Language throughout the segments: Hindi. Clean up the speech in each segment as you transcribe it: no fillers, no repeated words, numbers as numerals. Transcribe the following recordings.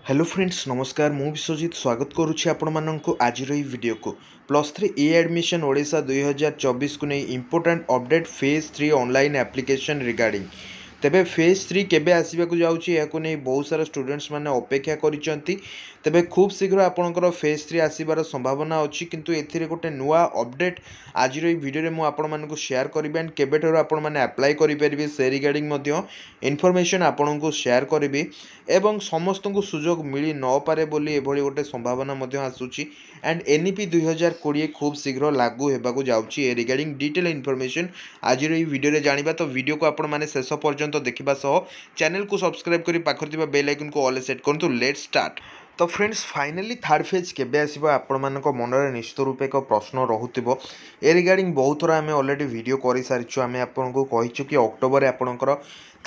हेलो फ्रेंड्स नमस्कार मु विश्वजित स्वागत करुच्ची आपण मानक आज वीडियो को +3 ए एडमिशन ओडिशा 2024 को नहीं important update phase 3 online application regarding तेबे फेज 3 केबे आसवाक जाऊँगी या बहुत सारा स्टूडेंट्स माने अपेक्षा करिसेंती तेबे खूब शीघ्र आपणकर फेज 3 आसबार संभावना अच्छी किंतु एथिरे गोटे नुआ अपडेट आज वीडियो रे मु आपण मानक शेयर करी एंड केबेठर आपण माने अप्लाई करि परिबे से रिगार्डिंग मध्य इनफॉरमेशन आपण को शेयर करी एवं समस्त को सुजोग मिली न पारे बोली एभली गोटे संभावना मध्य आसुची एंड एनईपी 2020 खूब शीघ्र लागू होगा जाऊँगी ए रिगार्डिंग डिटेल इनफॉरमेशन आज वीडियो रे जानिबा तो वीडियो को आपण माने शेष पर्यंत देखा सह चैनल को सब्सक्राइब करी पाखर बेल आइकन को ऑल सेट करूँ। Let's start. तो फ्रेंड्स फाइनाली थर्ड फेज केबे आसीबो आपण मानक मनरे निश्चित रूपे एक प्रश्न रहुतिबो ए रिगार्डिंग बहुत थोड़ा आम ऑलरेडी वीडियो कर सारी आम आपको कहीचु कि अक्टोबर आपणकर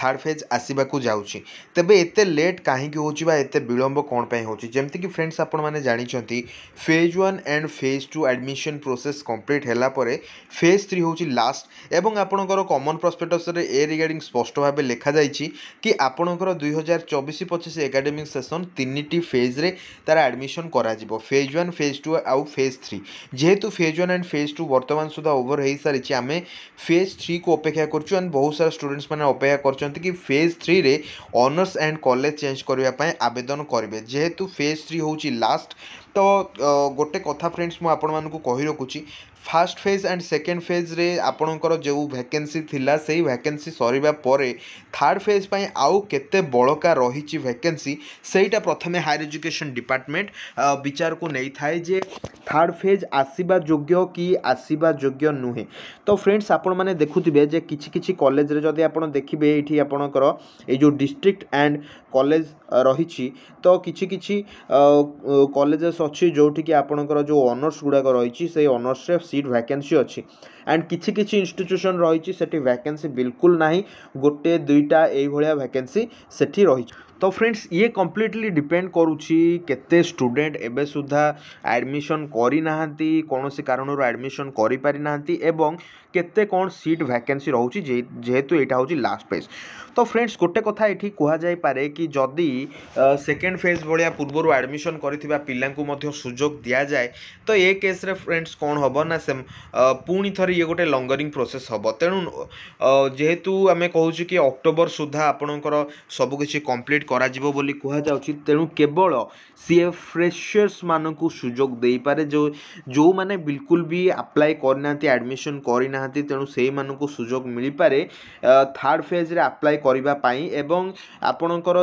थर्ड फेज आसवाक जाऊँगी तेबे एते लेट कहीं होची एते विलंब कौन पे होची जेमति कि फ्रेंड्स आपण माने जानिछंती phase 1 and phase 2 admission process complete हैला परे फेज 3 होची लास्ट एवं आपणकर कॉमन प्रोस्पेक्टस रे ए रिगार्डिंग स्पष्ट भाबे लिखा जाइछि कि आपणकर 2024-25 एकेडमिक सेशन तीनिटी फेज रे तार एडमिशन करा जिवो फेज 1 फेज 2 आउ फेज 3 जेहेतु फेज 1 एंड फेज 2 वर्तमान सुधा ओवर हो सारी आम फेज 3 को अपेक्षा करछु एंड बहुत सारा स्टूडेंट्स माने अपेक्षा कर कि फेज 3 रे ऑनर्स एंड कॉलेज चेंज करने आवेदन करेंगे जेहेतु फेज 3 होची लास्ट तो गोटे कथा फ्रेंड्स मु आपण मानकु कहि रखुची first phase and second phase रे आपणकर जो वैकेंसी थिला सेही वैकेंसी सरीबा परे थर्ड फेज पई आउ केते बळका रहिची वैकेंसी सेटा प्रथमे हायर एजुकेशन डिपार्टमेंट विचार को नहीं थाए जे थर्ड फेज आसीबा योग्य कि आसीबा योग्य नुहे। तो फ्रेंड्स आपण माने देखुथिबे जे किछि किछि कॉलेज रे जदि आपण देखिबे एठी आपणकर ए जो डिस्ट्रिक्ट एंड कॉलेज रही तो किछि किछि कॉलेजेस अच्छी जोठी कि आपणकर जो ऑनर्स गुड़ाक रही से ऑनर्स रे सीट वैकेंसी अच्छी एंड किछि किछि इंस्टीट्यूशन रही सेठी वैकेंसी बिल्कुल नहीं गोटे दुईटा एई भलिया वैकेंसी सेठी रही। तो फ्रेंड्स ये कम्प्लीटली डिपेंड करुच्ची केते स्टूडेंट एबे सुधा एडमिशन करी नाहंती कौनसी कारणर एडमिशन करि पारि नाहंती एवं केते कौन सीट वैकेंसी रहउची जेहेतु एटा होची लास्ट फेज। तो फ्रेंड्स गोटे कथा ये कह जाई पारे कि जदि सेकेंड फेज भाया पूर्वर एडमिशन करिथिबा पिलांकु मध्य सुजोग दिया जाए तो ये केस रे फ्रेंड्स कौन हम ना से पुणी थर ये गोटे लंगरिंग प्रोसेस हम तेणु जेहेतु आम कहूँ कि अक्टोबर सुधा आपणकर सबकिछि कंप्लीट करा जिवो बोली कहा जाउछि तेणु केवल सीए फ्रेशर्स मानकु सुजोग देई पारे जो माने बिल्कुल भी अप्लाई करनांती एडमिशन करनांती तेणु सेही मानकु सुजोग मिली पारे थर्ड फेज रे अप्लाई करिबा पाई एवं आपणकर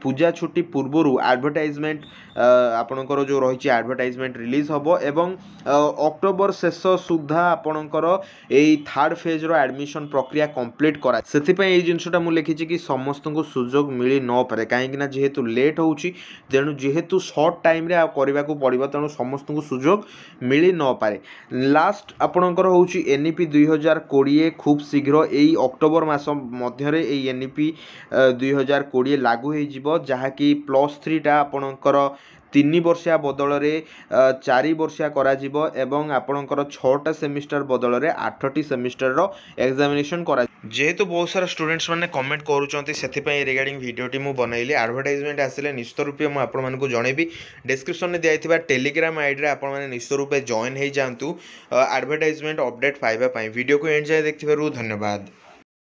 पूजा छुट्टी पूर्वर एडवर्टाइजमेंट आपणकर जो रही एडवर्टाइजमेंट रिलीज हबो एवं अक्टोबर शेष सुधा आपणकर एई थर्ड फेज रो एडमिशन प्रक्रिया कंप्लीट करा सेति पई एई जिंसटा मु लिखिछि कि समस्त को सुजोग मिली न पारे कहीं जेहेतु लेट होउछि तेणु जेहेतु शॉर्ट टाइम रे करबा को पड़िबो तेणु समस्त को सुजोग मिली न पारे। लास्ट आपणकर होउछि एनईपी 2020 खूब शीघ्र एई अक्टोबर मास मध्यरे एई एनईपी 2020 लागू हो जिवो जहाँकि +3 टा आपणकर 3 वर्षिया बदल रे 4 वर्षिया करा जिवो एवं आपणकर 6टा सेमिस्टर बदल रे 8टी सेमिस्टर रो एग्जामिनेशन करा जेहेतु बहुत सारा स्टूडेंट्स माने कमेंट करूचंती सेति पई रिगार्डिंग वीडियोटी मु बनैली एडवर्टाइजमेंट आसिले निश्चित रूपे मु आपण मानकु जणेबी डिस्क्रिप्शन में दियाइथिबा टेलीग्राम आईडी रे आपण माने निश्चित रूपे जॉइन हे जांतु एडवर्टाइजमेंट अपडेट पाइबा पई वीडियो को एंड जाय देखथिबारु धन्यवाद।